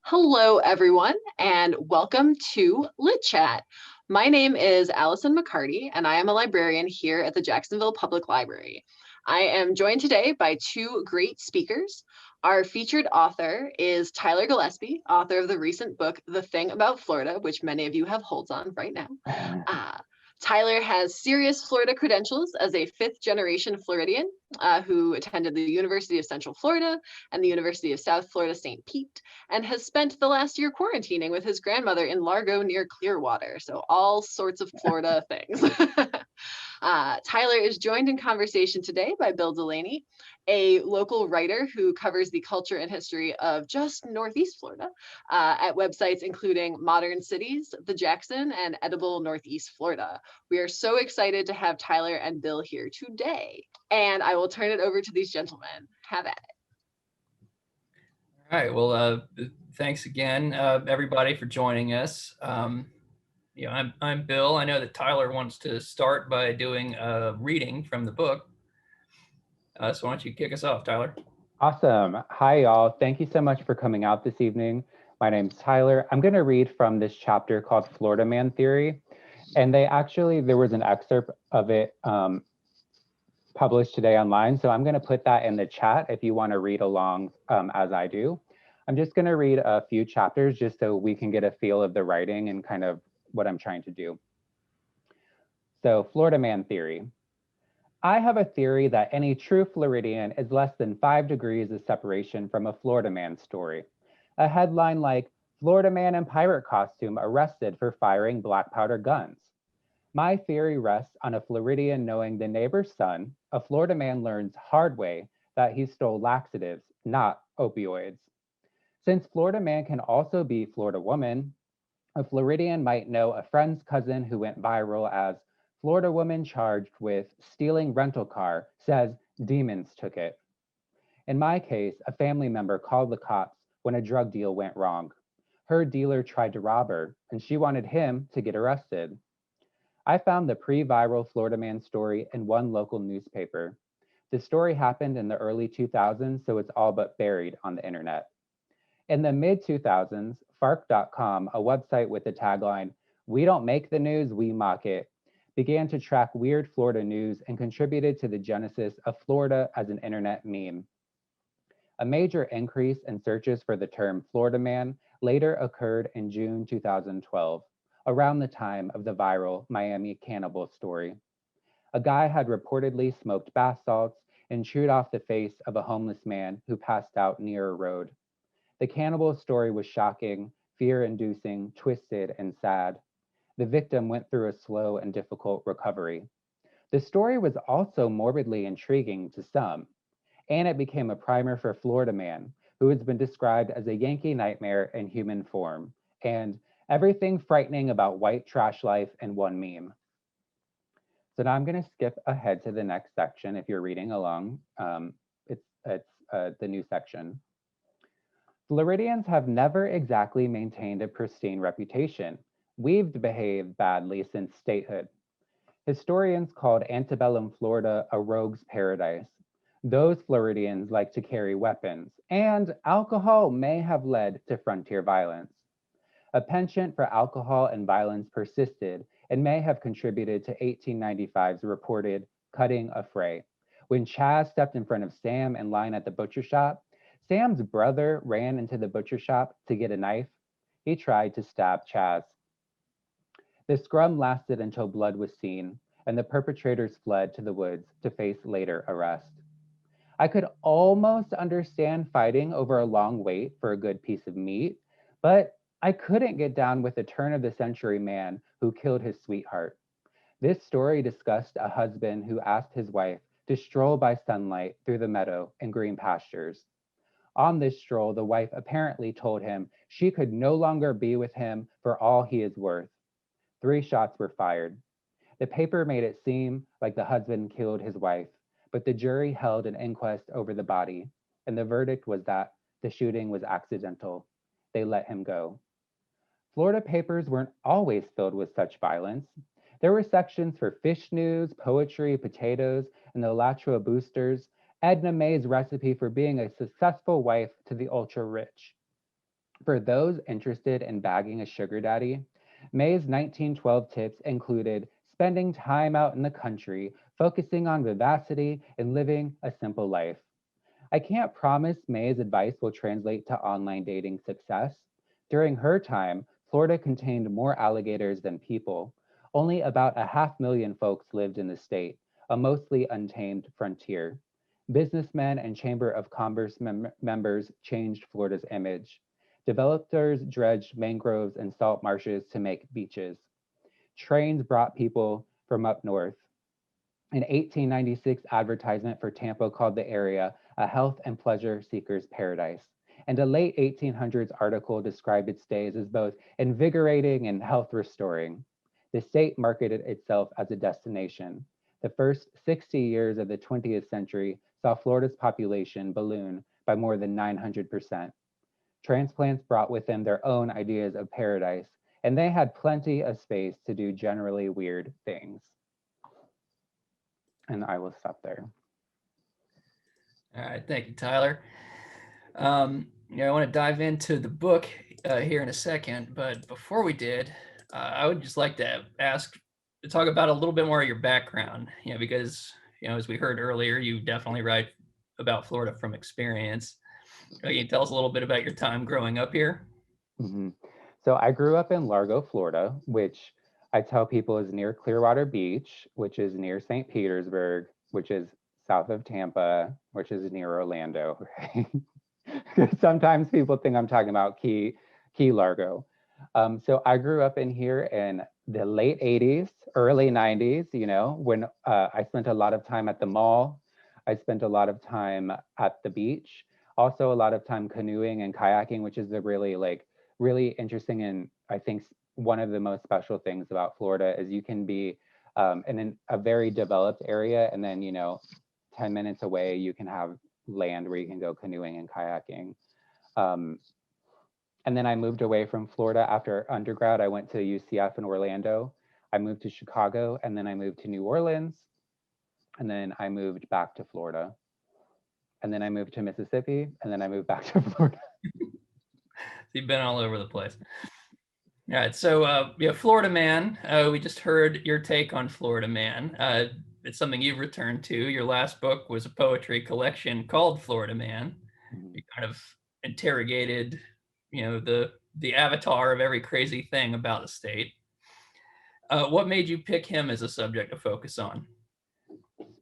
Hello, everyone, and welcome to Lit Chat. My name is Allison McCarty, and I am a librarian here at the Jacksonville Public Library. I am joined today by two great speakers. Our featured author is Tyler Gillespie, author of the recent book, The Thing About Florida, which many of you have holds on right now. Tyler has serious Florida credentials as a fifth-generation Floridian who attended the University of Central Florida and the University of South Florida St. Pete, and has spent the last year quarantining with his grandmother in Largo near Clearwater. So all sorts of Florida things. Tyler is joined in conversation today by Bill Delaney, a local writer who covers the culture and history of just Northeast Florida at websites including Modern Cities, The Jackson, and Edible Northeast Florida. We are so excited to have Tyler and Bill here today. And I will turn it over to these gentlemen. Have at it. All right. Well, thanks again, everybody, for joining us. I'm Bill. I know that Tyler wants to start by doing a reading from the book. So why don't you kick us off, Tyler? Awesome. Hi, y'all. Thank you so much for coming out this evening. My name's Tyler. I'm going to read from this chapter called Florida Man Theory. And there was an excerpt of it published today online. So I'm going to put that in the chat if you want to read along as I do. I'm just going to read a few chapters just so we can get a feel of the writing and kind of what I'm trying to do. So, Florida Man Theory. I have a theory that any true Floridian is less than 5 degrees of separation from a Florida Man story. A headline like, Florida Man in pirate costume arrested for firing black powder guns. My theory rests on a Floridian knowing the neighbor's son, a Florida man learns hard way that he stole laxatives, not opioids. Since Florida Man can also be Florida woman, a Floridian might know a friend's cousin who went viral as Florida woman charged with stealing rental car says demons took it. In my case, a family member called the cops when a drug deal went wrong. Her dealer tried to rob her, and she wanted him to get arrested. I found the pre-viral Florida Man story in one local newspaper. The story happened in the early 2000s, so it's all but buried on the internet. In the mid-2000s, Fark.com, a website with the tagline, "We don't make the news, we mock it," began to track weird Florida news and contributed to the genesis of Florida as an internet meme. A major increase in searches for the term Florida Man later occurred in June 2012, around the time of the viral Miami cannibal story. A guy had reportedly smoked bath salts and chewed off the face of a homeless man who passed out near a road. The cannibal story was shocking, fear-inducing, twisted, and sad. The victim went through a slow and difficult recovery. The story was also morbidly intriguing to some, and it became a primer for Florida Man, who has been described as a Yankee nightmare in human form, and everything frightening about white trash life in one meme. So now I'm going to skip ahead to the next section if you're reading along. It's the new section. Floridians have never exactly maintained a pristine reputation. We've behaved badly since statehood. Historians called antebellum Florida a rogue's paradise. Those Floridians like to carry weapons, and alcohol may have led to frontier violence. A penchant for alcohol and violence persisted and may have contributed to 1895's reported cutting affray. When Chaz stepped in front of Sam in line at the butcher shop, Sam's brother ran into the butcher shop to get a knife. He tried to stab Chaz. The scrum lasted until blood was seen, and the perpetrators fled to the woods to face later arrest. I could almost understand fighting over a long wait for a good piece of meat, but I couldn't get down with a turn-of-the-century man who killed his sweetheart. This story discussed a husband who asked his wife to stroll by sunlight through the meadow and green pastures. On this stroll, the wife apparently told him she could no longer be with him for all he is worth. 3 shots were fired. The paper made it seem like the husband killed his wife, but the jury held an inquest over the body, and the verdict was that the shooting was accidental. They let him go. Florida papers weren't always filled with such violence. There were sections for fish news, poetry, potatoes, and the Alachua boosters, Edna May's recipe for being a successful wife to the ultra-rich. For those interested in bagging a sugar daddy, May's 1912 tips included spending time out in the country, focusing on vivacity, and living a simple life. I can't promise May's advice will translate to online dating success. During her time, Florida contained more alligators than people. Only about 500,000 folks lived in the state, a mostly untamed frontier. Businessmen and Chamber of Commerce members changed Florida's image. Developers dredged mangroves and salt marshes to make beaches. Trains brought people from up north. An 1896 advertisement for Tampa called the area a health and pleasure seeker's paradise. And a late 1800s article described its days as both invigorating and health restoring. The state marketed itself as a destination. The first 60 years of the 20th century saw Florida's population balloon by more than 900%. Transplants brought with them their own ideas of paradise, and they had plenty of space to do generally weird things. And I will stop there. All right, thank you, Tyler. I want to dive into the book here in a second, but before we did, I would just like to talk about a little bit more of your background, because, as we heard earlier, you definitely write about Florida from experience. Can you tell us a little bit about your time growing up here? Mm-hmm. So I grew up in Largo, Florida, which I tell people is near Clearwater Beach, which is near St. Petersburg, which is south of Tampa, which is near Orlando. Right? Sometimes people think I'm talking about Key Largo. So I grew up in here in the late 80s, early 90s, when I spent a lot of time at the mall. I spent a lot of time at the beach, also a lot of time canoeing and kayaking, which is a really interesting, and I think one of the most special things about Florida is you can be in a very developed area, and then 10 minutes away you can have land where you can go canoeing and kayaking. And then I moved away from Florida after undergrad. I went to UCF in Orlando. I moved to Chicago, and then I moved to New Orleans, and then I moved back to Florida, and then I moved to Mississippi, and then I moved back to Florida. You've been all over the place. All right, so Florida Man. We just heard your take on Florida Man. It's something you've returned to. Your last book was a poetry collection called Florida Man. You kind of interrogated, the avatar of every crazy thing about the state. What made you pick him as a subject to focus on?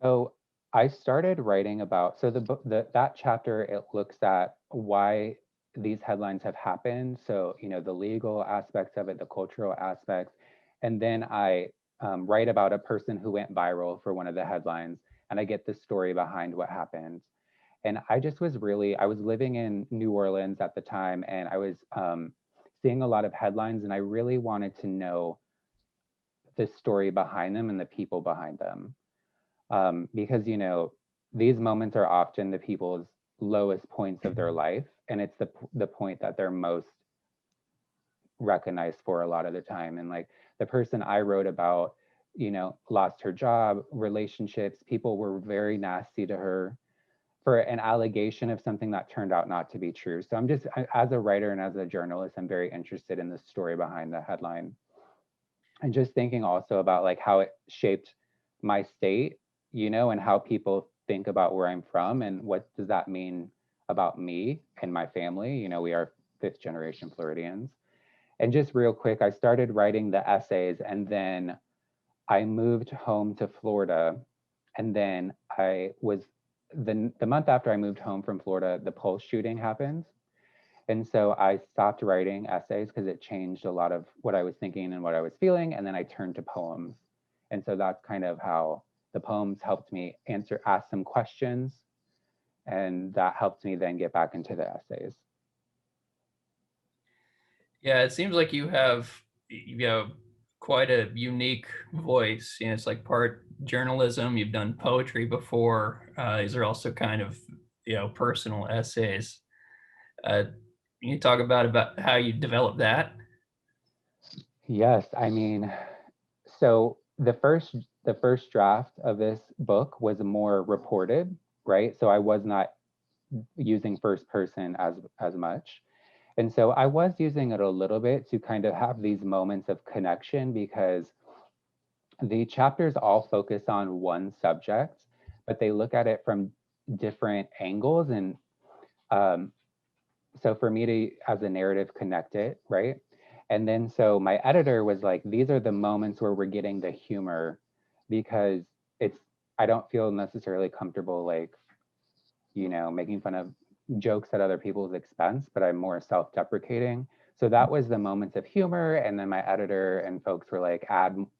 So I started writing about, so the book, that chapter, it looks at why these headlines have happened. So, the legal aspects of it, the cultural aspects. And then I write about a person who went viral for one of the headlines, and I get the story behind what happened. And I was living in New Orleans at the time, and I was seeing a lot of headlines, and I really wanted to know the story behind them and the people behind them. Because, these moments are often the people's lowest points of their life, and it's the point that they're most recognized for a lot of the time. And like the person I wrote about, lost her job, relationships, people were very nasty to her for an allegation of something that turned out not to be true. So as a writer and as a journalist, I'm very interested in the story behind the headline. And just thinking also about like how it shaped my state, and how people think about where I'm from and what does that mean about me and my family. We are 5th generation Floridians. And just real quick, I started writing the essays, and then I moved home to Florida. And then the month after I moved home from Florida, the Pulse shooting happened. And so I stopped writing essays because it changed a lot of what I was thinking and what I was feeling. And then I turned to poems. And so that's kind of how the poems helped me ask some questions. And that helped me then get back into the essays. Yeah, it seems like you have, quite a unique voice. It's like part journalism. You've done poetry before. These are also kind of, personal essays. Can you talk about how you developed that? Yes, I mean, so the first draft of this book was more reported, right? So I was not using first person as much. And so I was using it a little bit to kind of have these moments of connection, because the chapters all focus on one subject, but they look at it from different angles. And um, so for me to, as a narrative, connect it, right? And then so my editor was like, these are the moments where we're getting the humor, because it's, I don't feel necessarily comfortable, like, making fun of jokes at other people's expense, but I'm more self-deprecating. So that was the moments of humor. And then my editor and folks were like,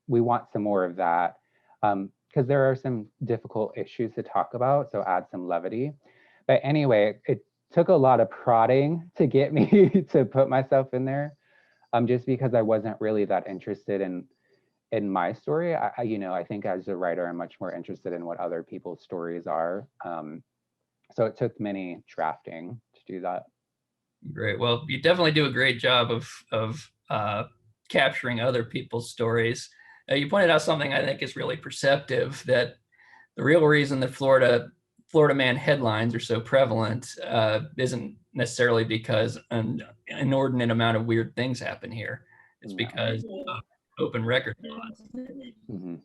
we want some more of that. Because there are some difficult issues to talk about. So add some levity. But anyway, it took a lot of prodding to get me to put myself in there. Just because I wasn't really that interested in my story. I think as a writer, I'm much more interested in what other people's stories are. So it took many drafting to do that. Great. Well, you definitely do a great job of capturing other people's stories. You pointed out something I think is really perceptive, that the real reason that Florida Man headlines are so prevalent isn't necessarily because an inordinate amount of weird things happen here. It's because of open record laws. Mm-hmm.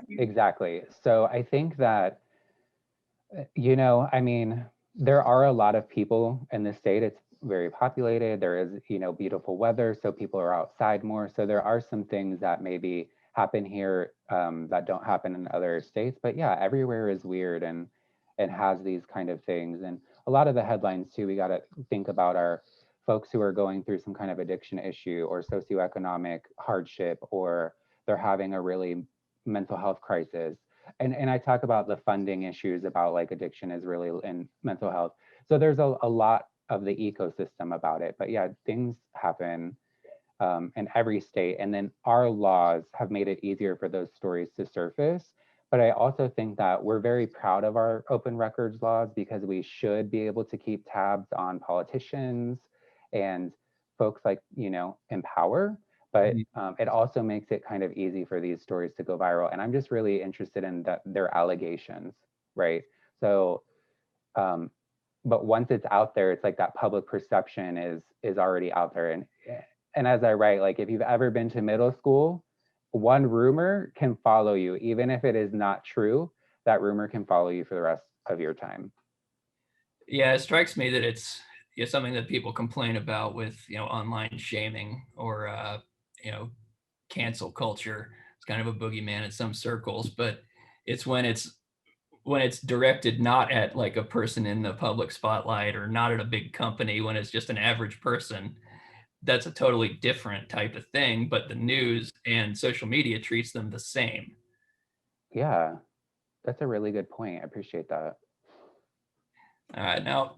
Exactly. So I think that, I mean, there are a lot of people in the state. It's very populated. There is, beautiful weather, so people are outside more. So there are some things that maybe happen here that don't happen in other states. But yeah, everywhere is weird and has these kind of things. And a lot of the headlines too, we got to think about are folks who are going through some kind of addiction issue or socioeconomic hardship, or they're having a really mental health crisis. And I talk about the funding issues about like addiction is really in mental health. So there's a lot of the ecosystem about it. But yeah, things happen in every state. And then our laws have made it easier for those stories to surface. But I also think that we're very proud of our open records laws, because we should be able to keep tabs on politicians and folks like, in power. But it also makes it kind of easy for these stories to go viral. And I'm just really interested in their allegations, right? So, but once it's out there, it's like that public perception is already out there. And as I write, like if you've ever been to middle school, one rumor can follow you, even if it is not true. That rumor can follow you for the rest of your time. Yeah, it strikes me that it's something that people complain about with online shaming or cancel culture. It's kind of a boogeyman in some circles, but it's when it's directed not at like a person in the public spotlight or not at a big company, when it's just an average person. That's a totally different type of thing, but the news and social media treats them the same. Yeah, that's a really good point. I appreciate that. All right, now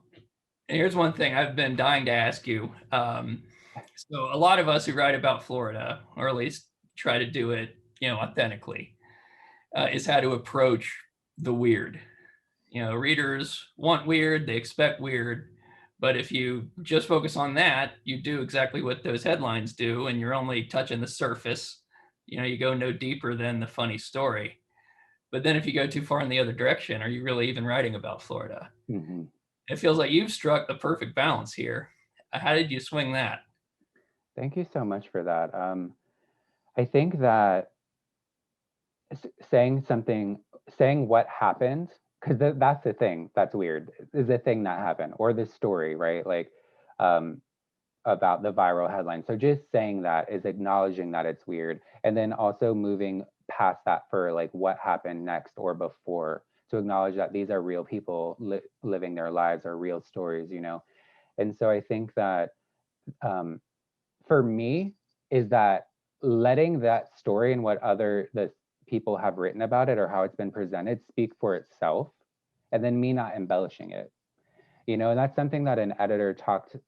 here's one thing I've been dying to ask you. So a lot of us who write about Florida, or at least try to do it, authentically, is how to approach the weird. Readers want weird, they expect weird, but if you just focus on that, you do exactly what those headlines do, and you're only touching the surface. You go no deeper than the funny story. But then if you go too far in the other direction, are you really even writing about Florida? Mm-hmm. It feels like you've struck the perfect balance here. How did you swing that? Thank you so much for that. I think that saying what happened, because that's the thing that's weird, is the thing that happened, or the story, right? Like um, about the viral headline. So just saying that is acknowledging that it's weird, and then also moving past that for like what happened next or before, to acknowledge that these are real people living their lives, or real stories, And so I think that for me is that letting that story and what the people have written about it or how it's been presented speak for itself, and then me not embellishing it. And that's something that an editor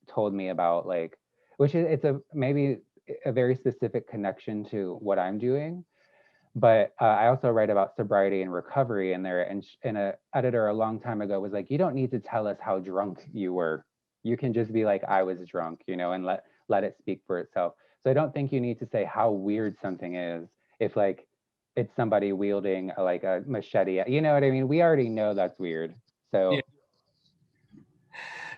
told me about, like, which is, it's a maybe a very specific connection to what I'm doing. But I also write about sobriety and recovery in there, and an editor a long time ago was like, you don't need to tell us how drunk you were. You can just be like, I was drunk, and let it speak for itself. So I don't think you need to say how weird something is if like it's somebody wielding like a machete. You know what I mean? We already know that's weird. So Yeah.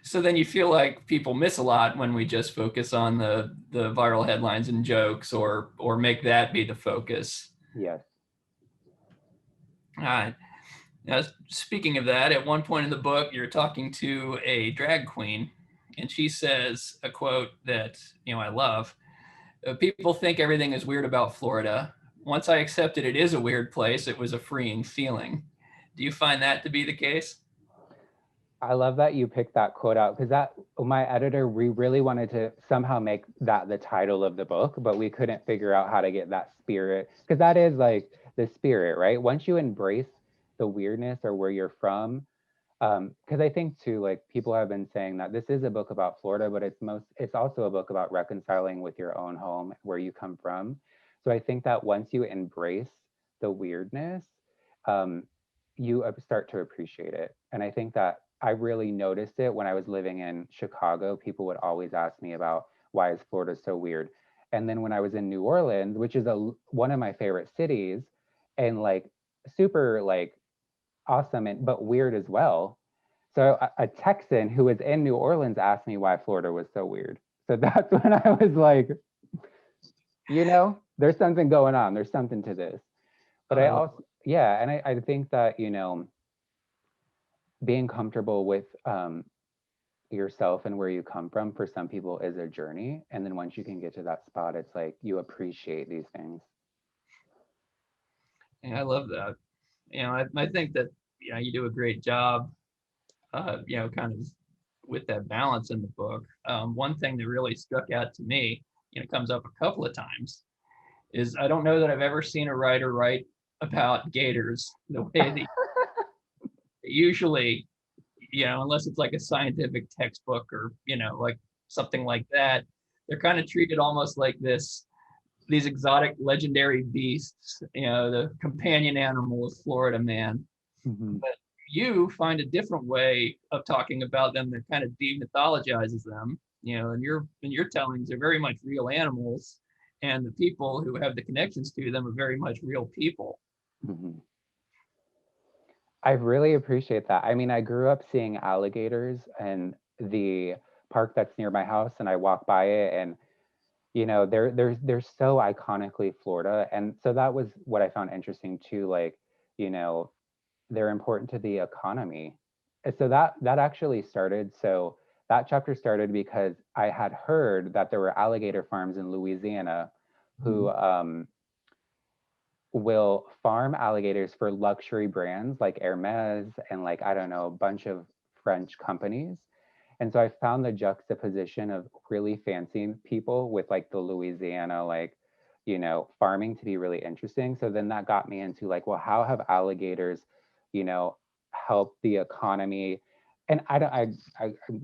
So then you feel like people miss a lot when we just focus on the viral headlines and jokes, or make that be the focus. Yes. Now, speaking of that, at one point in the book, you're talking to a drag queen, and she says a quote that I love. People think everything is weird about Florida. Once I accepted it is a weird place, it was a freeing feeling. Do you find that to be the case? I love that you picked that quote out, because my editor, we really wanted to somehow make that the title of the book, but we couldn't figure out how to get that spirit, because that is like the spirit, right? Once you embrace the weirdness or where you're from, because I think too, like people have been saying that this is a book about Florida, but it's also a book about reconciling with your own home, where you come from. So I think that once you embrace the weirdness, um, you start to appreciate it. And I think that I really noticed it when I was living in Chicago. People would always ask me about why is Florida so weird. And then when I was in New Orleans, which is one of my favorite cities, and like super like awesome and but weird as well. So a Texan who was in New Orleans asked me why Florida was so weird. So that's when I was like, there's something going on. There's something to this. But I also, yeah, and I think that, being comfortable with yourself and where you come from for some people is a journey. And then once you can get to that spot, it's like you appreciate these things. Yeah, I love that. I think that you do a great job, kind of with that balance in the book. One thing that really struck out to me, comes up a couple of times, is I don't know that I've ever seen a writer write about gators the way they usually, unless it's like a scientific textbook or, like something like that, they're kind of treated almost like these exotic legendary beasts, the companion animal of Florida man. Mm-hmm. But you find a different way of talking about them that kind of demythologizes them. In your tellings, they're very much real animals, and the people who have the connections to them are very much real people. Mm-hmm. I really appreciate that. I mean, I grew up seeing alligators in the park that's near my house, and I walk by it, and they're so iconically Florida, and so that was what I found interesting too. Like, they're important to the economy. And so that actually started. So that chapter started because I had heard that there were alligator farms in Louisiana who will farm alligators for luxury brands like Hermes and like, I don't know, a bunch of French companies. And so I found the juxtaposition of really fancy people with like the Louisiana, like, farming to be really interesting. So then that got me into like, well, how have alligators, helped the economy? And I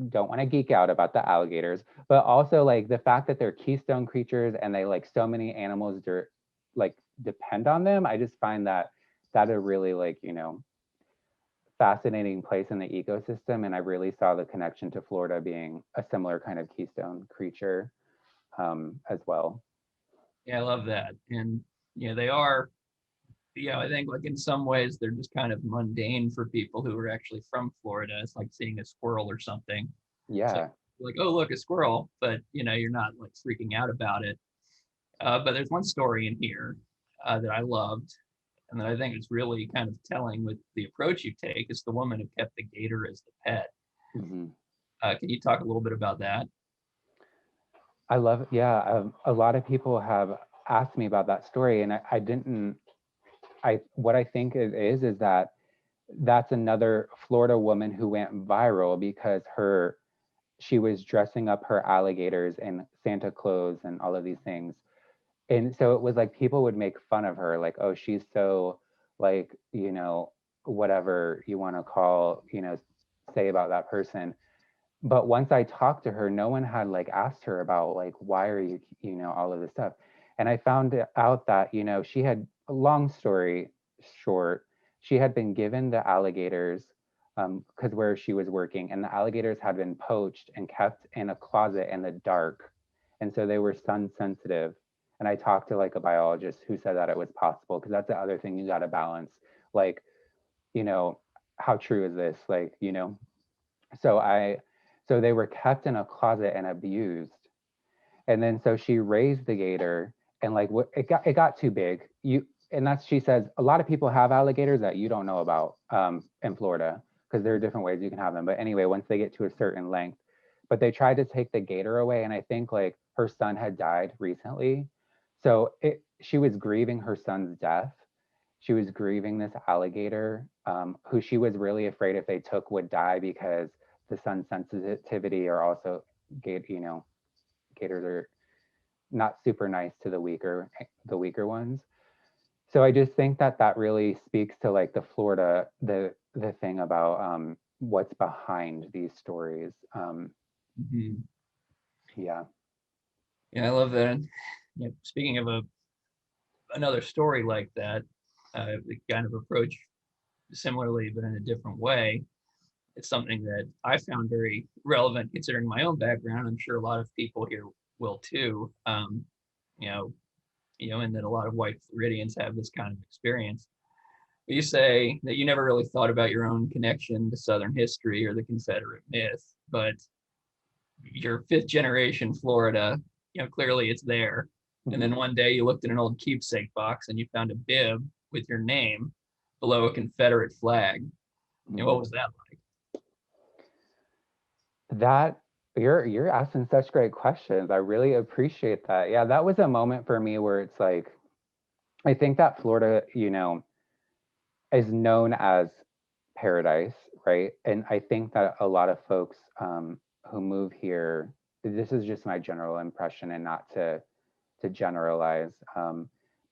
don't want to geek out about the alligators, but also like the fact that they're keystone creatures and they like so many animals like depend on them. I just find that a really like, fascinating place in the ecosystem. And I really saw the connection to Florida being a similar kind of keystone creature as well. Yeah, I love that. And they are, I think like in some ways they're just kind of mundane for people who are actually from Florida. It's like seeing a squirrel or something. Yeah. Like, oh, look, a squirrel, but you're not like freaking out about it. But there's one story in here that I loved, and that I think is really kind of telling with the approach you take. Is the woman who kept the gator as the pet. Mm-hmm. Can you talk a little bit about that? I love it. Yeah. A lot of people have asked me about that story, and I didn't. What I think it is that that's another Florida woman who went viral because she was dressing up her alligators in Santa clothes and all of these things. And so it was like people would make fun of her, like, oh, she's so like, whatever you want to call, say about that person. But once I talked to her, no one had like asked her about like, why are you, all of this stuff. And I found out that, she had, a long story short, she had been given the alligators because where she was working, and the alligators had been poached and kept in a closet in the dark. And so they were sun sensitive. And I talked to like a biologist who said that it was possible, because that's the other thing you got to balance. Like, how true is this? Like, so So they were kept in a closet and abused. And then so she raised the gator, and like what it got too big. And that's, she says, a lot of people have alligators that you don't know about in Florida, because there are different ways you can have them. But anyway, once they get to a certain length, but they tried to take the gator away, and I think like her son had died recently, so she was grieving her son's death. She was grieving this alligator, who she was really afraid if they took would die, because the sun sensitivity, or also gators are not super nice to the weaker ones. So I just think that that really speaks to like the Florida, the thing about what's behind these stories. Mhm. Yeah. Yeah, I love that. And, speaking of another story like that, the kind of approach similarly, but in a different way. It's something that I found very relevant considering my own background. I'm sure a lot of people here will too. You know, and that a lot of white Floridians have this kind of experience. But you say that you never really thought about your own connection to Southern history or the Confederate myth, but you're fifth generation Florida, clearly it's there. And then one day you looked in an old keepsake box and you found a bib with your name below a Confederate flag. What was that like? That you're asking such great questions. I really appreciate that. Yeah, that was a moment for me where it's like, I think that Florida, is known as paradise, right? And I think that a lot of folks who move here, this is just my general impression, and not to generalize,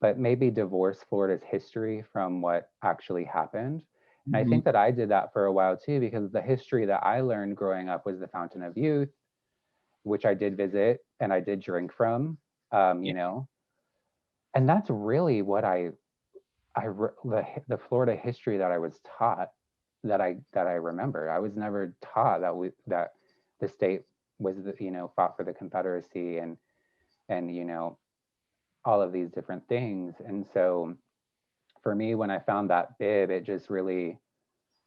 but maybe divorce Florida's history from what actually happened. And I think that I did that for a while too, because the history that I learned growing up was the Fountain of Youth, which I did visit and I did drink from, and that's really what the Florida history that I was taught, that I remember. I was never taught that the state was fought for the Confederacy, and all of these different things. And so for me, when I found that bib, it just really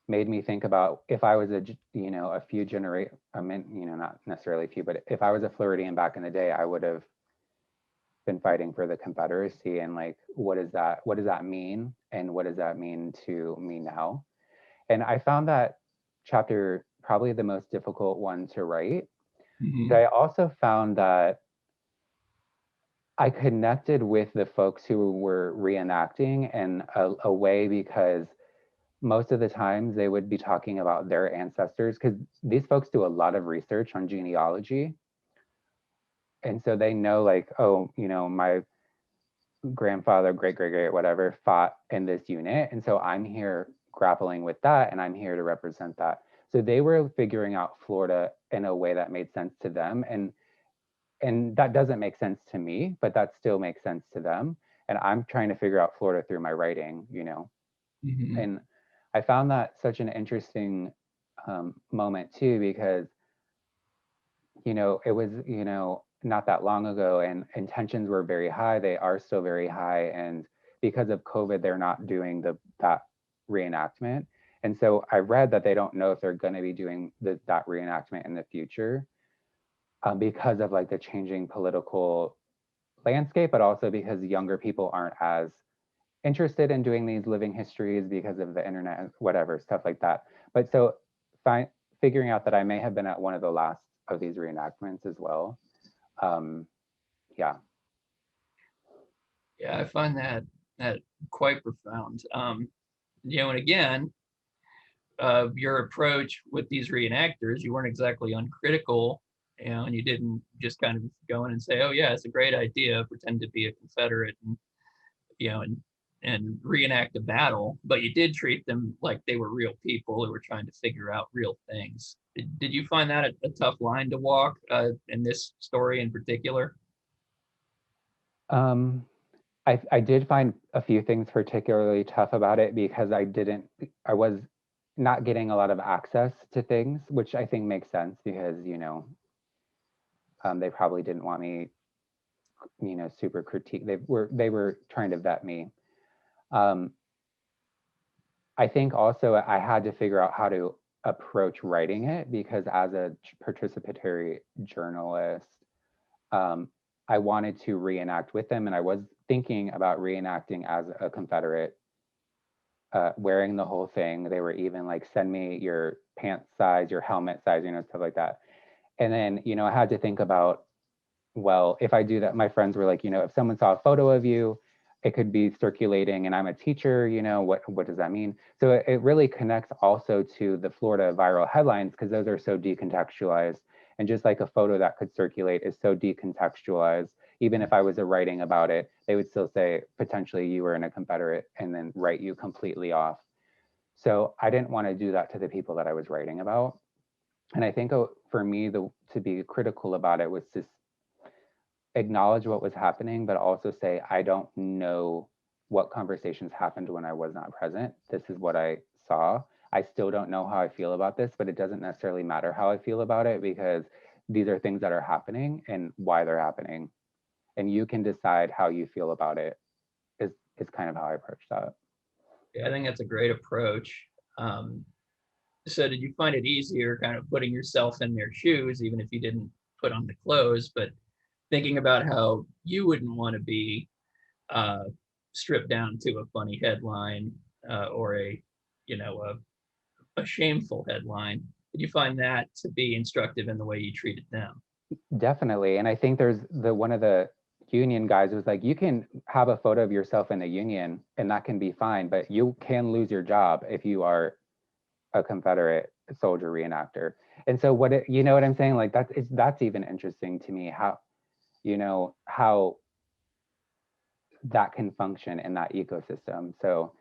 made me think about, if I was a few generation, I mean, not necessarily a few, but if I was a Floridian back in the day, I would have been fighting for the Confederacy. And like, what does that mean? And what does that mean to me now? And I found that chapter probably the most difficult one to write. But I also found that I connected with the folks who were reenacting in a way, because most of the times they would be talking about their ancestors, because these folks do a lot of research on genealogy. And so they know, like, oh, my grandfather, great, great, great, whatever, fought in this unit. And so I'm here grappling with that, and I'm here to represent that. So they were figuring out Florida in a way that made sense to them. And that doesn't make sense to me, but that still makes sense to them. And I'm trying to figure out Florida through my writing, And I found that such an interesting moment too, because, it was, not that long ago, and tensions were very high. They are still very high. And because of COVID, they're not doing that reenactment. And so I read that they don't know if they're going to be doing that reenactment in the future, because of like the changing political landscape, but also because younger people aren't as interested in doing these living histories because of the internet, whatever, stuff like that. But so figuring out that I may have been at one of the last of these reenactments as well. Yeah. Yeah, I find that quite profound. And again, your approach with these reenactors, you weren't exactly uncritical, and you didn't just kind of go in and say, "Oh yeah, it's a great idea," pretend to be a Confederate, and and reenact a battle, but you did treat them like they were real people who were trying to figure out real things. Did you find that a tough line to walk in this story in particular? I did find a few things particularly tough about it, because I was not getting a lot of access to things, which I think makes sense, because, they probably didn't want me, super critique. They were trying to vet me. I think also I had to figure out how to approach writing it, because as a participatory journalist, I wanted to reenact with them, and I was thinking about reenacting as a Confederate, wearing the whole thing. They were even like, send me your pants size, your helmet size, stuff like that. And then, I had to think about, well, if I do that, my friends were like, if someone saw a photo of you, it could be circulating and I'm a teacher, what does that mean? So it really connects also to the Florida viral headlines, because those are so decontextualized. And just like a photo that could circulate is so decontextualized, even if I was writing about it, they would still say potentially you were in a Confederate and then write you completely off. So I didn't want to do that to the people that I was writing about. And I think for me, to be critical about it was to acknowledge what was happening, but also say, I don't know what conversations happened when I was not present. This is what I saw. I still don't know how I feel about this, but it doesn't necessarily matter how I feel about it, because these are things that are happening and why they're happening. And you can decide how you feel about it, is kind of how I approach that. Yeah, I think that's a great approach. So did you find it easier kind of putting yourself in their shoes, even if you didn't put on the clothes, but thinking about how you wouldn't want to be stripped down to a funny headline or a shameful headline? Did you find that to be instructive in the way you treated them? Definitely. And I think there's one of the union guys was like, you can have a photo of yourself in a union and that can be fine, but you can lose your job if you are a Confederate soldier reenactor. And so you know what I'm saying? Like that's even interesting to me, how that can function in that ecosystem. So,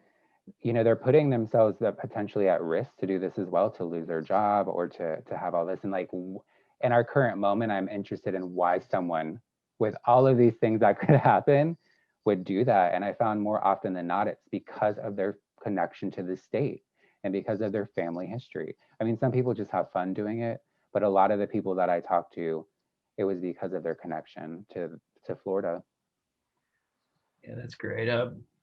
they're putting themselves potentially at risk to do this as well, to lose their job or to have all this. And like in our current moment, I'm interested in why someone with all of these things that could happen would do that. And I found more often than not, it's because of their connection to the state and because of their family history. I mean, some people just have fun doing it, but a lot of the people that I talked to, it was because of their connection to Florida. Yeah, that's great.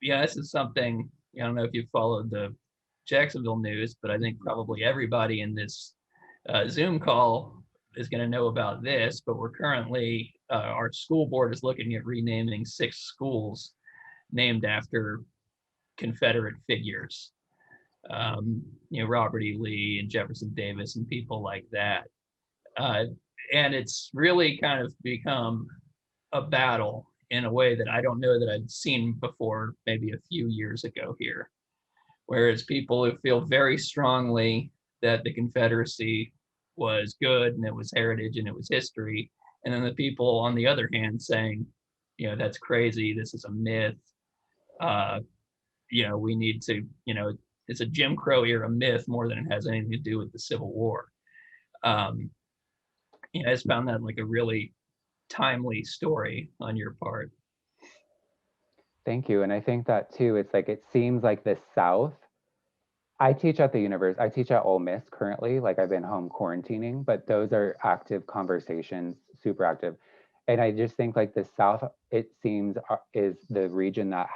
Yeah, this is something, I don't know if you've followed the Jacksonville news, but I think probably everybody in this Zoom call is going to know about this, but we're currently, our school board is looking at renaming 6 schools named after Confederate figures. Robert E. Lee and Jefferson Davis and people like that. And it's really kind of become a battle in a way that I don't know that I'd seen before, maybe a few years ago here. Whereas people who feel very strongly that the Confederacy was good and it was heritage and it was history. And then the people on the other hand saying, that's crazy, this is a myth. We need to, it's a Jim Crow era myth more than it has anything to do with the Civil War. I just found that like a really timely story on your part. Thank you. And I think that too, it's like, it seems like the South, I teach at the university, I teach at Ole Miss currently, like I've been home quarantining, but those are active conversations, super active. And I just think like the South, it seems is the region that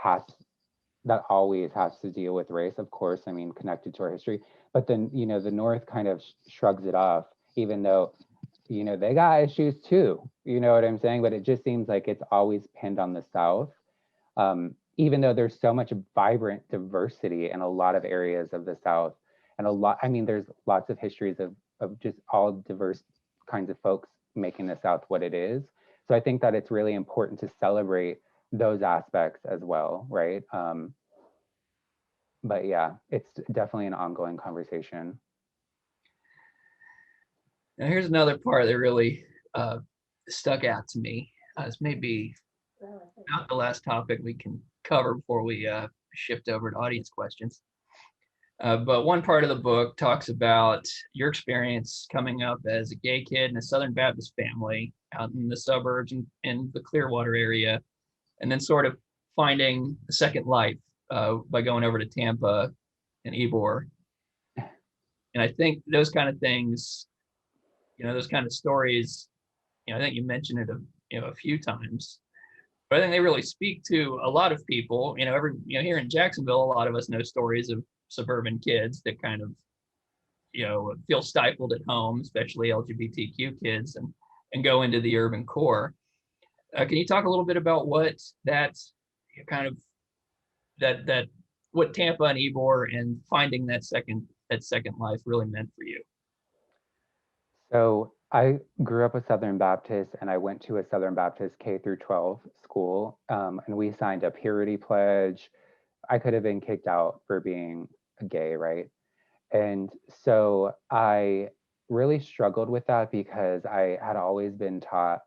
always has to deal with race, of course, I mean, connected to our history, but then, the North kind of shrugs it off, even though, they got issues too, you know what I'm saying? But it just seems like it's always pinned on the South. Even though there's so much vibrant diversity in a lot of areas of the South, and there's lots of histories of just all diverse kinds of folks making the South what it is. So I think that it's really important to celebrate those aspects as well, right? But yeah, it's definitely an ongoing conversation. Now here's another part that really stuck out to me. It's maybe not the last topic we can cover before we shift over to audience questions. But one part of the book talks about your experience coming up as a gay kid in a Southern Baptist family out in the suburbs and in the Clearwater area, and then sort of finding a second life by going over to Tampa and Ybor. And I think those kind of things, those kind of stories, I think you mentioned it a few times. But I think they really speak to a lot of people. Here in Jacksonville, a lot of us know stories of suburban kids that kind of feel stifled at home, especially LGBTQ kids, and go into the urban core. Can you talk a little bit about what that kind of that what Tampa and Ybor and finding that second life really meant for you? So I grew up a Southern Baptist, and I went to a Southern Baptist K through 12 school, and we signed a purity pledge. I could have been kicked out for being gay, right? And so I really struggled with that because I had always been taught,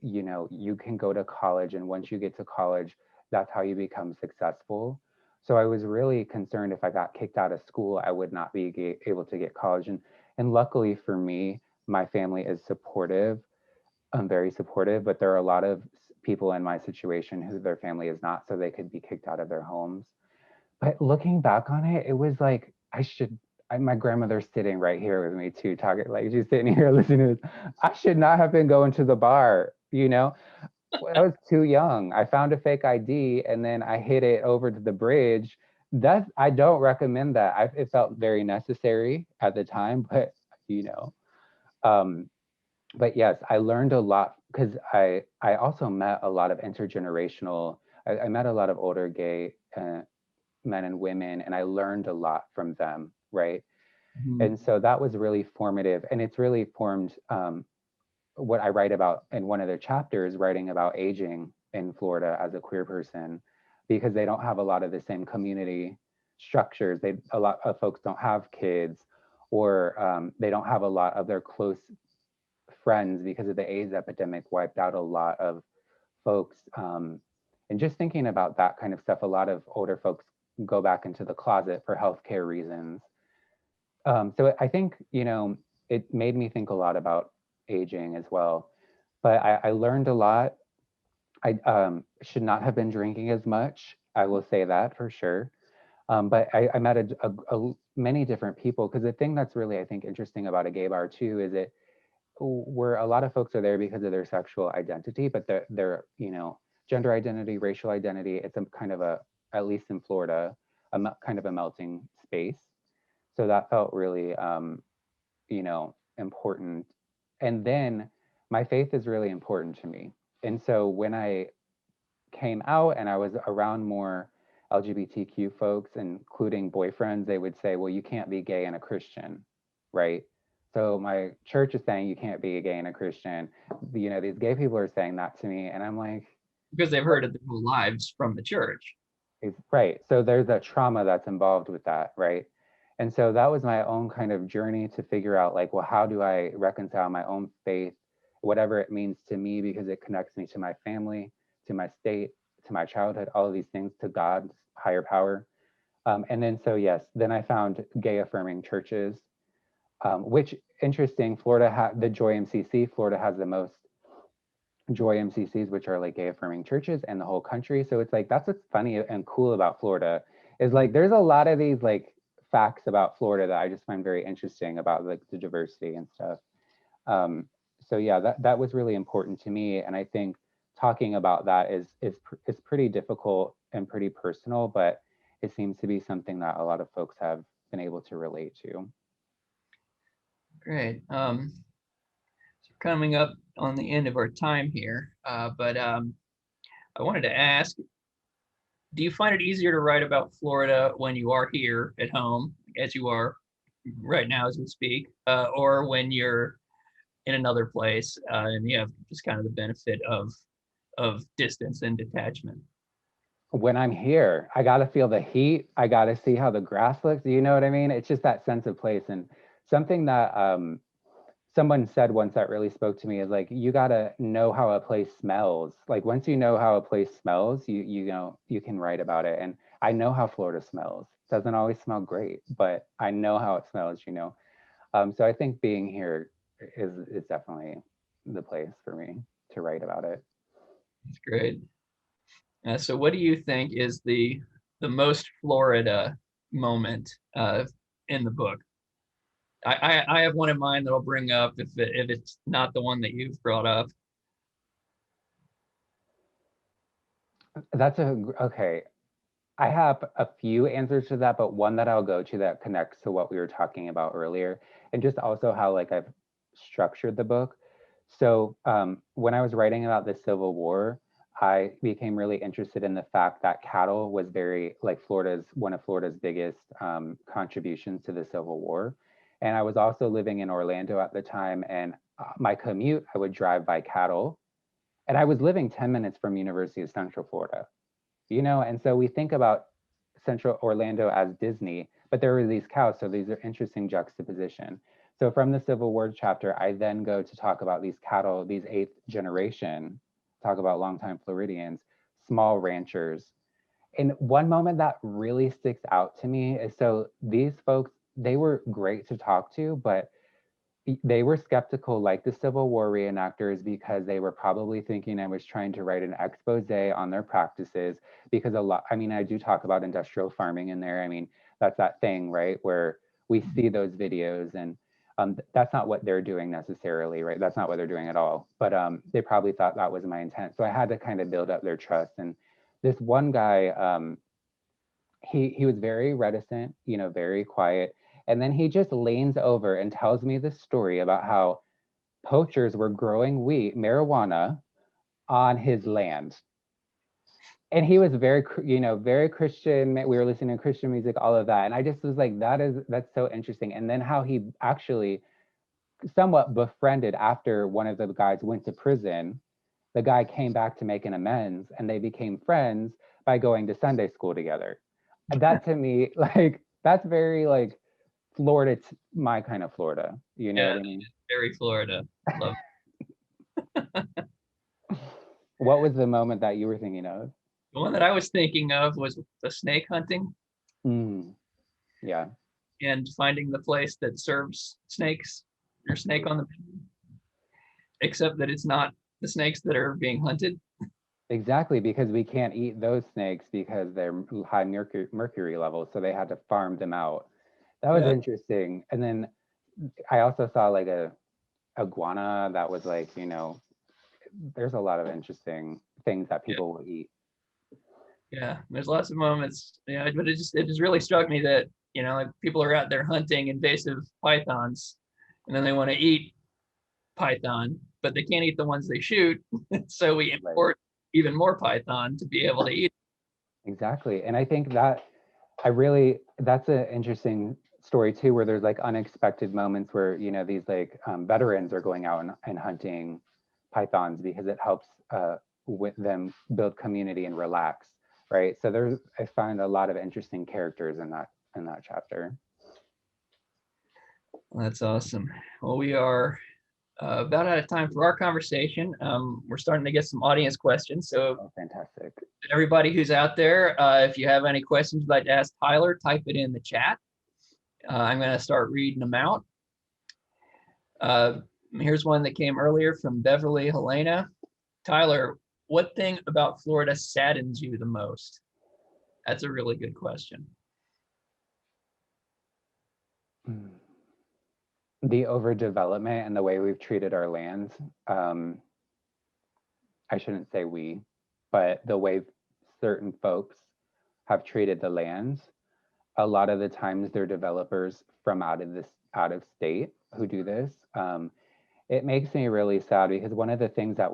you can go to college, and once you get to college, that's how you become successful. So I was really concerned if I got kicked out of school, I would not be able to get college. And luckily for me, my family is supportive. I'm very supportive, but there are a lot of people in my situation who their family is not, so they could be kicked out of their homes. But looking back on it, it was like my grandmother's sitting right here with me too, talking like she's sitting here listening to this. I should not have been going to the bar, I was too young. I found a fake ID and then I hid it over to the bridge. I don't recommend that. It felt very necessary at the time, but you know, um, but yes, I learned a lot because I also met a lot of intergenerational. I met a lot of older gay men and women, and I learned a lot from them, right? Mhm. And so that was really formative, and it's really formed what I write about in one of the chapters, writing about aging in Florida as a queer person, because they don't have a lot of the same community structures. A lot of folks don't have kids, or they don't have a lot of their close friends because of the AIDS epidemic wiped out a lot of folks. And just thinking about that kind of stuff, a lot of older folks go back into the closet for healthcare reasons. So I think, it made me think a lot about aging as well. But I learned a lot. I should not have been drinking as much. I will say that for sure. But I met many different people, because the thing that's really, I think, interesting about a gay bar too is where a lot of folks are there because of their sexual identity, but their gender identity, racial identity, it's a kind of at least in Florida, kind of a melting space. So that felt really important. And then my faith is really important to me. And so when I came out and I was around more LGBTQ folks, including boyfriends, they would say, well, you can't be gay and a Christian, right? So my church is saying you can't be a gay and a Christian. These gay people are saying that to me. And I'm like, Because they've heard it their whole lives from the church. right. So there's a trauma that's involved with that, right? And so that was my own kind of journey to figure out, like, well, how do I reconcile my own faith, whatever it means to me, because it connects me to my family, to my state, to my childhood, all of these things, to God's higher power. And then, so yes, then I found gay affirming churches, which interesting, the Joy MCC, Florida has the most Joy MCCs, which are like gay affirming churches in the whole country. So it's like, that's what's funny and cool about Florida, is like, there's a lot of these like facts about Florida that I just find very interesting about like the diversity and stuff. So yeah, that was really important to me. And I think talking about that is pretty difficult and pretty personal, but it seems to be something that a lot of folks have been able to relate to. Great. So coming up on the end of our time here, but I wanted to ask, do you find it easier to write about Florida when you are here at home, as you are right now as we speak, or when you're in another place and you have just kind of the benefit of distance and detachment? When I'm here, I got to feel the heat. I got to see how the grass looks. You know what I mean? It's just that sense of place. And something that someone said once that really spoke to me is like, you got to know how a place smells. Like once you know how a place smells, you know, you can write about it. And I know how Florida smells. It doesn't always smell great, but I know how it smells, So I think being here is definitely the place for me to write about it. That's great. So what do you think is the most Florida moment in the book? I have one in mind that I'll bring up if it's not the one that you've brought up. Okay. I have a few answers to that, but one that I'll go to that connects to what we were talking about earlier, and just also how like I've structured the book. So when I was writing about the Civil War, I became really interested in the fact that cattle was very like one of Florida's biggest contributions to the Civil War. And I was also living in Orlando at the time, and my commute, I would drive by cattle, and I was living 10 minutes from University of Central Florida. And so we think about Central Orlando as Disney, but there were these cows, so these are interesting juxtaposition. So from the Civil War chapter, I then go to talk about these cattle, these eighth generation, talk about longtime Floridians, small ranchers. And one moment that really sticks out to me is, so these folks, they were great to talk to, but they were skeptical, like the Civil War reenactors, because they were probably thinking I was trying to write an expose on their practices. Because I mean, I do talk about industrial farming in there. I mean, that's that thing, right, where we see those videos, and that's not what they're doing necessarily, right? That's not what they're doing at all. But they probably thought that was my intent. So I had to kind of build up their trust. And this one guy, he was very reticent, very quiet. And then he just leans over and tells me this story about how poachers were growing marijuana on his land. And he was very, very Christian. We were listening to Christian music, all of that. And I just was like, that's so interesting. And then how he actually somewhat befriended after one of the guys went to prison. The guy came back to make an amends, and they became friends by going to Sunday school together. That to me, like, that's very like Florida, my kind of Florida. You know Yeah, what I mean? very Florida. Love. What was the moment that you were thinking of? The one that I was thinking of was the snake hunting Yeah, and finding the place that serves snakes or snake on the menu, except that it's not the snakes that are being hunted. exactly, because we can't eat those snakes because they're high mercury levels, so they had to farm them out. That was Yeah. interesting. And then I also saw like a iguana that was like, there's a lot of interesting things that people will eat. Yeah, there's lots of moments. Yeah, but it just really struck me that like people are out there hunting invasive pythons, and then they want to eat python, but they can't eat the ones they shoot. So we Right. import even more python to be able to eat. Exactly. And I think that that's an interesting story too, where there's like unexpected moments where, these like veterans are going out and hunting pythons because it helps with them build community and relax. Right. So I find a lot of interesting characters in that chapter. That's awesome. Well, we are about out of time for our conversation. We're starting to get some audience questions. So fantastic. Everybody who's out there, if you have any questions you'd like to ask Tyler, type it in the chat. I'm going to start reading them out. Here's one that came earlier from Beverly Helena. Tyler, what thing about Florida saddens you the most? That's a really good question. The overdevelopment and the way we've treated our lands. I shouldn't say we, but the way certain folks have treated the lands. A lot of the times they're developers from out of state who do this. It makes me really sad because one of the things that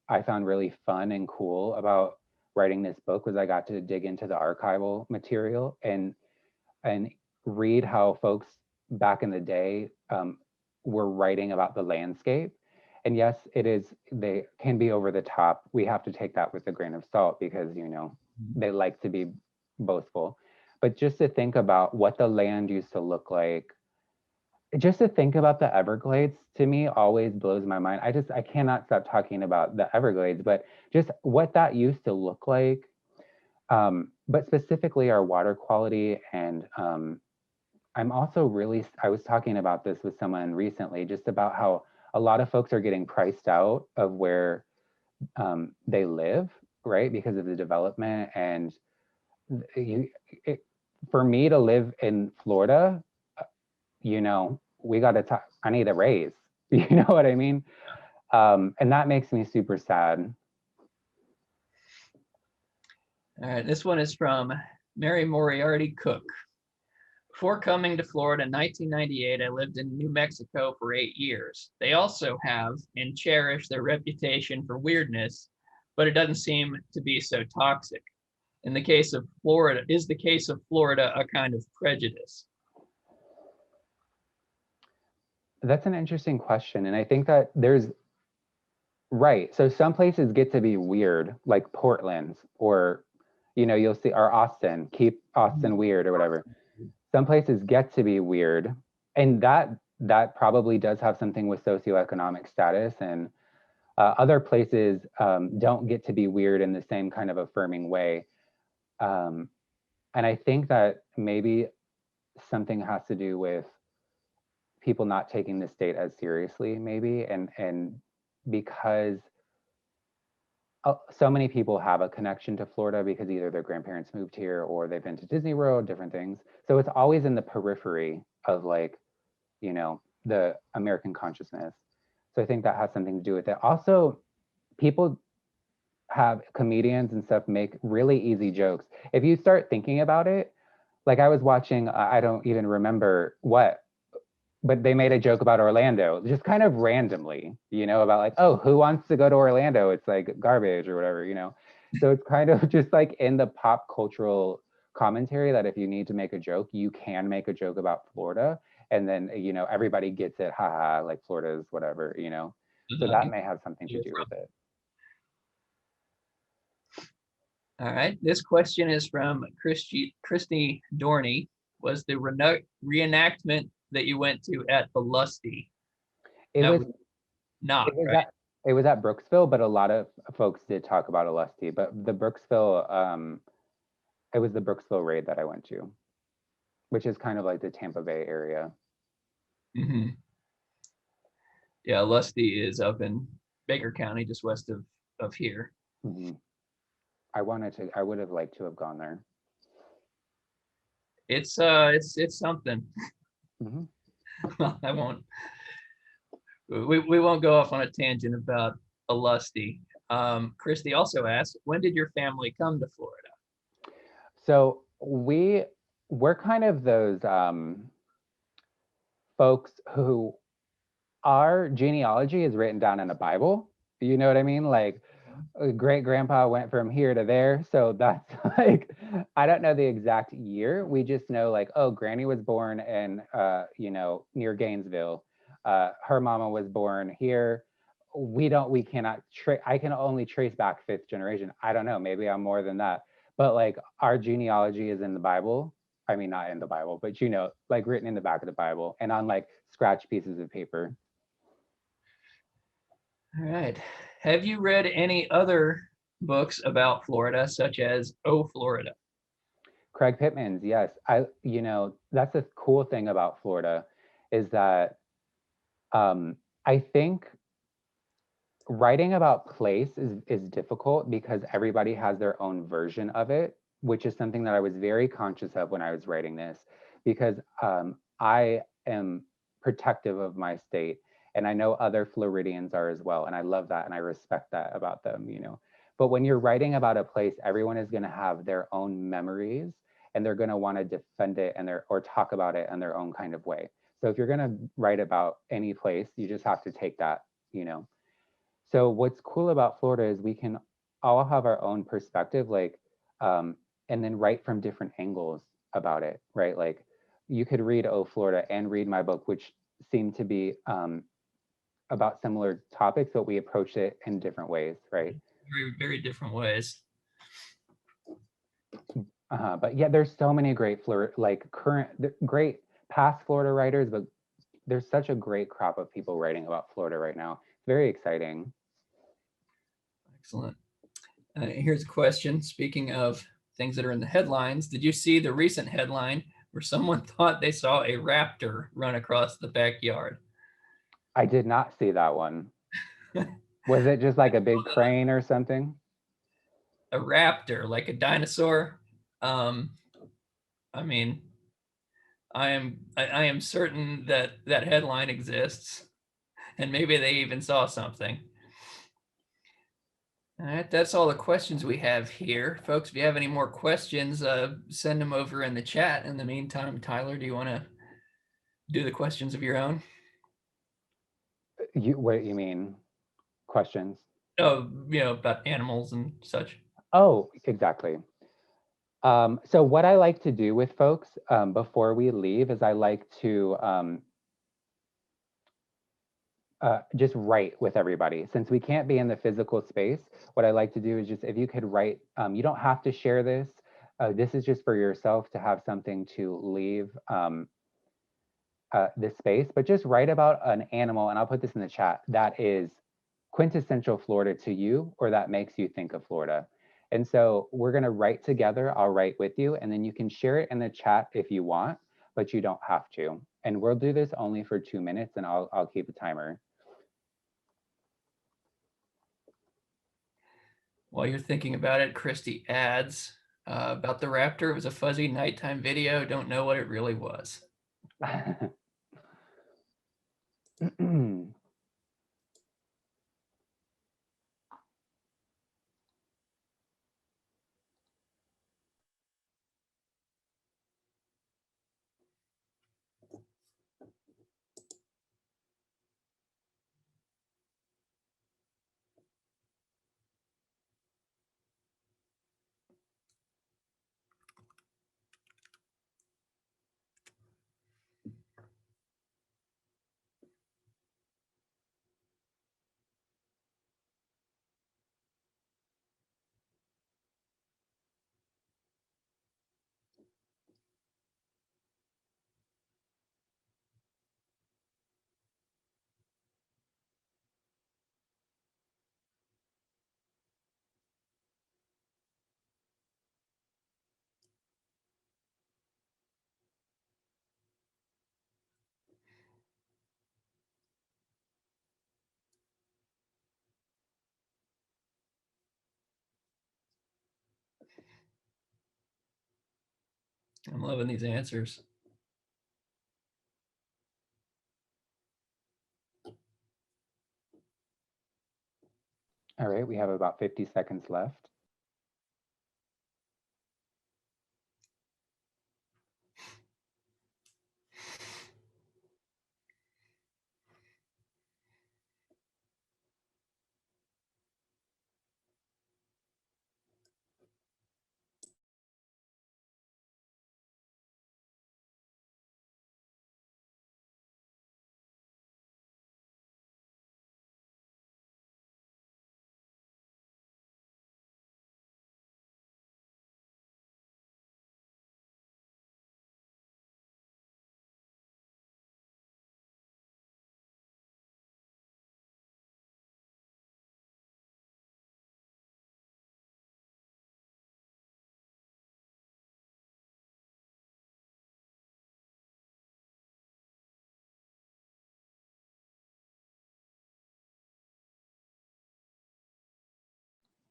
I found really fun and cool about writing this book was I got to dig into the archival material and read how folks back in the day were writing about the landscape. And yes, they can be over the top. We have to take that with a grain of salt because, they like to be boastful. But just to think about what the land used to look like, just to think about the Everglades, to me, always blows my mind. I cannot stop talking about the Everglades, but just what that used to look like. But specifically our water quality. And I was talking about this with someone recently, just about how a lot of folks are getting priced out of where they live, right? Because of the development. And for me to live in Florida, we got to talk, I need a raise. You know what I mean? And that makes me super sad. All right, this one is from Mary Moriarty Cook. Before coming to Florida in 1998, I lived in New Mexico for 8 years. They also have and cherish their reputation for weirdness, but it doesn't seem to be so toxic. In the case of Florida, is the case of Florida a kind of prejudice? That's an interesting question. And I think that right. So some places get to be weird, like Portland, or, you'll see, or Austin, keep Austin weird or whatever. Some places get to be weird. And that probably does have something with socioeconomic status. And other places don't get to be weird in the same kind of affirming way. And I think that maybe something has to do with people not taking the state as seriously, maybe, and because so many people have a connection to Florida because either their grandparents moved here or they've been to Disney World, different things. So it's always in the periphery of the American consciousness. So I think that has something to do with it. Also, people have comedians and stuff make really easy jokes. If you start thinking about it, like I was watching, I don't even remember what, but they made a joke about Orlando, just kind of randomly, about like, oh, who wants to go to Orlando? It's like garbage or whatever, So it's kind of just like in the pop cultural commentary that if you need to make a joke, you can make a joke about Florida. And then, everybody gets it, haha, like Florida's whatever, So that may have something to do with it. All right, this question is from Christy Dorney. Was the reenactment that you went to at the Lusty? It was not, it was right? It was at Brooksville, but a lot of folks did talk about a Lusty. But the Brooksville, it was the Brooksville raid that I went to, which is kind of like the Tampa Bay area. Mm-hmm. Yeah, Lusty is up in Baker County, just west of here. Mm-hmm. I would have liked to have gone there. It's something. Mm-hmm. Well, we won't go off on a tangent about a Lusty. Christy also asked, when did your family come to Florida? So we're kind of those folks who our genealogy is written down in a Bible. You know what I mean? Like great grandpa went from here to there. So that's like, I don't know the exact year. We just know like, oh, Granny was born in, near Gainesville. Her mama was born here. I can only trace back 5th generation. I don't know, maybe I'm more than that. But like our genealogy is in the Bible. I mean, not in the Bible, but like written in the back of the Bible and on like scratch pieces of paper. All right. Have you read any other books about Florida, such as Oh, Florida? Craig Pittman's, yes. That's the cool thing about Florida is that I think writing about place is difficult because everybody has their own version of it, which is something that I was very conscious of when I was writing this, because I am protective of my state. And I know other Floridians are as well. And I love that. And I respect that about them, But when you're writing about a place, everyone is going to have their own memories and they're going to want to defend it or talk about it in their own kind of way. So if you're going to write about any place, you just have to take that, So what's cool about Florida is we can all have our own perspective, and then write from different angles about it, right? Like you could read Oh, Florida and read my book, which seem to be about similar topics, but we approach it in different ways, right? Very, very different ways. But yeah, there's so many great great past Florida writers, but there's such a great crop of people writing about Florida right now. It's very exciting. Excellent. Here's a question. Speaking of things that are in the headlines, did you see the recent headline where someone thought they saw a raptor run across the backyard? I did not see that one. Was it just like a big crane or something? A raptor, like a dinosaur. I mean, I am certain that that headline exists, and maybe they even saw something. All right, that's all the questions we have here. Folks, if you have any more questions, send them over in the chat. In the meantime, Tyler, do you want to do the questions of your own? What you mean? Questions? Oh, about animals and such. Oh, exactly. So what I like to do with folks before we leave is I like to just write with everybody. Since we can't be in the physical space, what I like to do is just, if you could write, you don't have to share this. This is just for yourself to have something to leave this space, but just write about an animal, and I'll put this in the chat, that is quintessential Florida to you, or that makes you think of Florida. And so we're gonna write together, I'll write with you, and then you can share it in the chat if you want, but you don't have to. And we'll do this only for 2 minutes, and I'll keep a timer. While you're thinking about it, Christy adds about the raptor. It was a fuzzy nighttime video. Don't know what it really was. I'm loving these answers. All right, we have about 50 seconds left.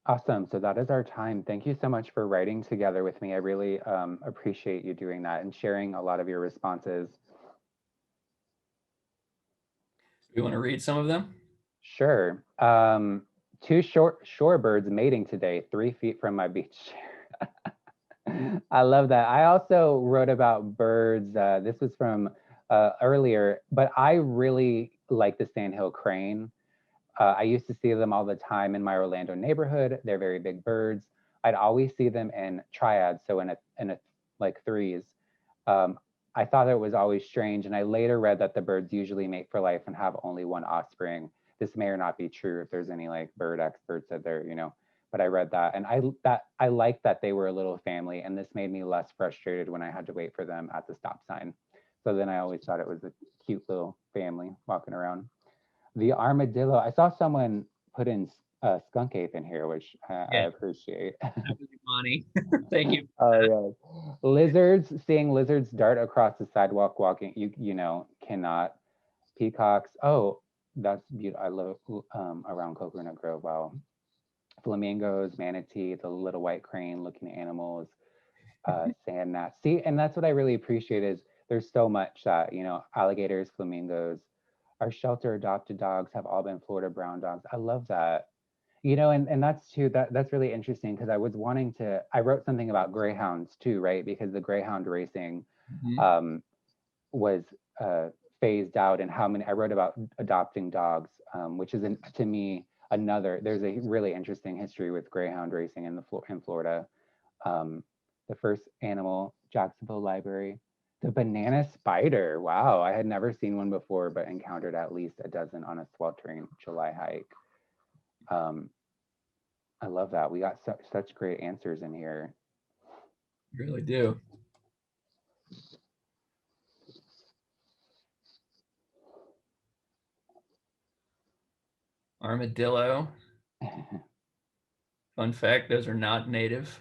Awesome. So that is our time. Thank you so much for writing together with me. I really appreciate you doing that and sharing a lot of your responses. You want to read some of them? Sure. Two shorebirds mating today, 3 feet from my beach chair. I love that. I also wrote about birds. This was from earlier, but I really like the sandhill crane. I used to see them all the time in my Orlando neighborhood. They're very big birds. I'd always see them in triads, so in a like threes. Um, I thought it was always strange, and I later read that the birds usually mate for life and have only one offspring. This may or not be true if there's any like bird experts out there, but I read that, and I liked that they were a little family, and this made me less frustrated when I had to wait for them at the stop sign. So then I always thought it was a cute little family walking around. The armadillo. I saw someone put in skunk ape in here, which I Yeah, appreciate. that was Imani. Thank you. Oh yeah. Lizards, seeing lizards dart across the sidewalk walking, cannot. Peacocks. Oh, that's beautiful. I love around Coconut Grove. Wow. Flamingos, manatee, the little white crane looking animals, sand gnats. See, and that's what I really appreciate is there's so much that, alligators, flamingos, our shelter adopted dogs have all been Florida brown dogs. I love that. And that's too, that's really interesting because I wrote something about greyhounds too, right? Because the greyhound racing Mhm. was phased out, and I wrote about adopting dogs, which is to me there's a really interesting history with greyhound racing in Florida. The first animal, Jacksonville Library. The banana spider. Wow, I had never seen one before, but encountered at least a dozen on a sweltering July hike. I love that. We got such great answers in here. Really do. Armadillo. Fun fact, those are not native.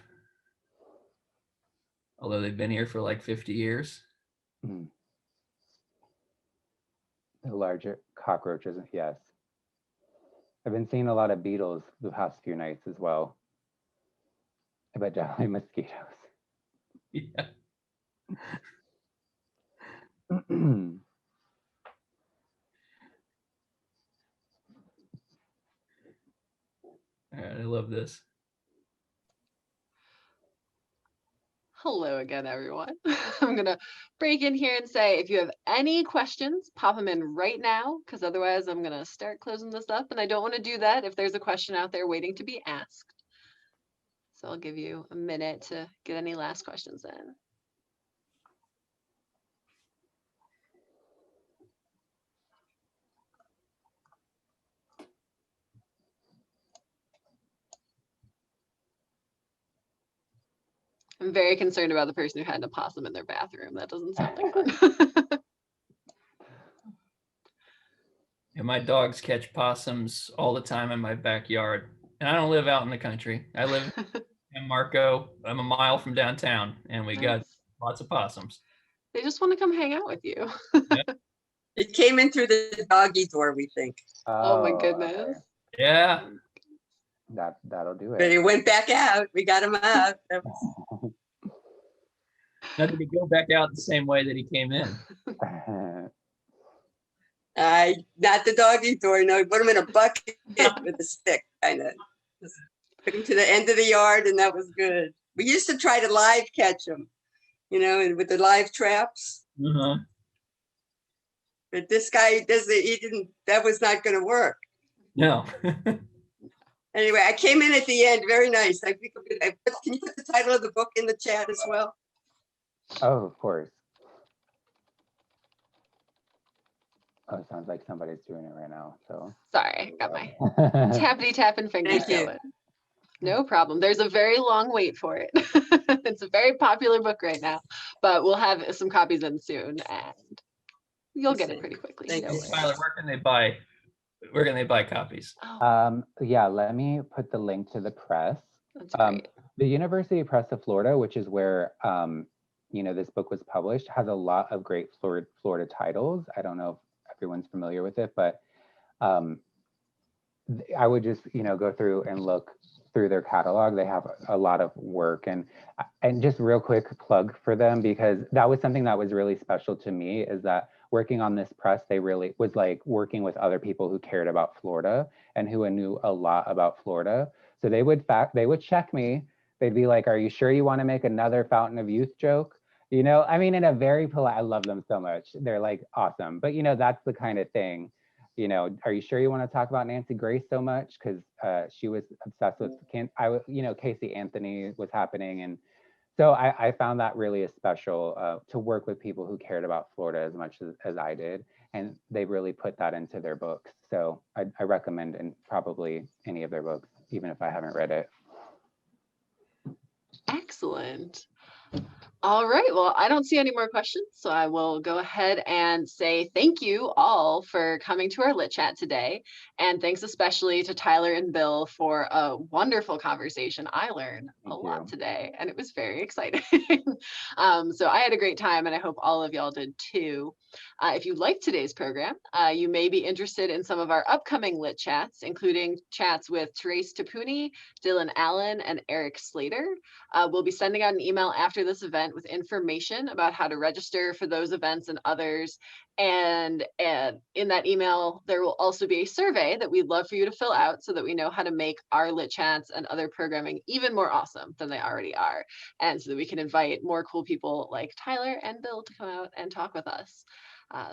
Although they've been here for like 50 years. The larger cockroaches, yes. I've been seeing a lot of beetles the past few nights as well. But definitely mosquitoes. Yeah. All right, I love this. Hello again, everyone. I'm gonna break in here and say, if you have any questions, pop them in right now, because otherwise I'm gonna start closing this up, and I don't want to do that if there's a question out there waiting to be asked. So I'll give you a minute to get any last questions in. I'm very concerned about the person who had an opossum in their bathroom. That doesn't sound like fun. Yeah, my dogs catch possums all the time in my backyard. And I don't live out in the country. I live in San Marco. I'm a mile from downtown, and we got Nice. lots of possums. They just want to come hang out with you. It came in through the doggy door, we think. Oh my Okay. goodness. Yeah. That'll do But it. he went back out. We got him out. That was- Now, did he go back out the same way that he came in? not the doggy door. No, we put him in a bucket with a stick, kind of. Put him to the end of the yard, and that was good. We used to try to live catch him, and with the live traps. Uh-huh. But this guy he didn't. That was not going to work. No. Anyway, I came in at the end. Very nice. Can you put the title of the book in the chat as well? Oh, of course. Oh, it sounds like somebody's doing it right now. So Sorry, I got my tappity tapping fingers Thank you. going. No problem. There's a very long wait for it. It's a very popular book right now, but we'll have some copies in soon, and you'll get it pretty quickly. Thank No you. worries. Tyler, where can they buy copies? Oh, yeah, let me put the link to the press. that's great. The University Press of Florida, which is where this book was published, has a lot of great Florida titles. I don't know if everyone's familiar with it, but I would just go through and look through their catalog. They have a lot of work, and just real quick plug for them, because that was something that was really special to me, is that working on this press, they really was like working with other people who cared about Florida and who knew a lot about Florida. So they would check me. They'd be like, "Are you sure you want to make another Fountain of Youth joke?" I mean, in a very polite, I love them so much. They're like awesome. But that's the kind of thing, are you sure you want to talk about Nancy Grace so much? Because she was obsessed with, Casey Anthony was happening. And so I found that really special to work with people who cared about Florida as much as I did. And they really put that into their books. So I recommend probably any of their books, even if I haven't read it. Excellent. All right, well, I don't see any more questions, so I will go ahead and say thank you all for coming to our Lit Chat today. And thanks especially to Tyler and Bill for a wonderful conversation. I learned a lot today, and it was very exciting. So I had a great time, and I hope all of y'all did too. If you liked today's program, you may be interested in some of our upcoming Lit Chats, including chats with Therese Tapuni, Dylan Allen, and Eric Slater. We'll be sending out an email after this event document with information about how to register for those events and others. And in that email, there will also be a survey that we'd love for you to fill out so that we know how to make our Lit Chats and other programming even more awesome than they already are. And so that we can invite more cool people like Tyler and Bill to come out and talk with us.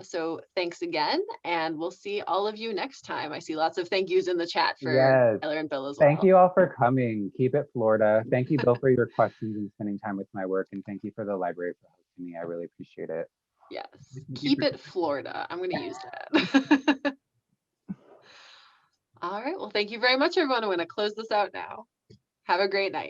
So thanks again, and we'll see all of you next time. I see lots of thank yous in the chat for Yes. Tyler and Bill as well. Thank you all for coming. Keep it Florida. Thank you, Bill, for your questions and spending time with my work. And thank you for the library for hosting me. I really appreciate it. Yes. Keep it Florida. I'm going to use that. All right. Well, thank you very much, everyone. I'm going to close this out now. Have a great night.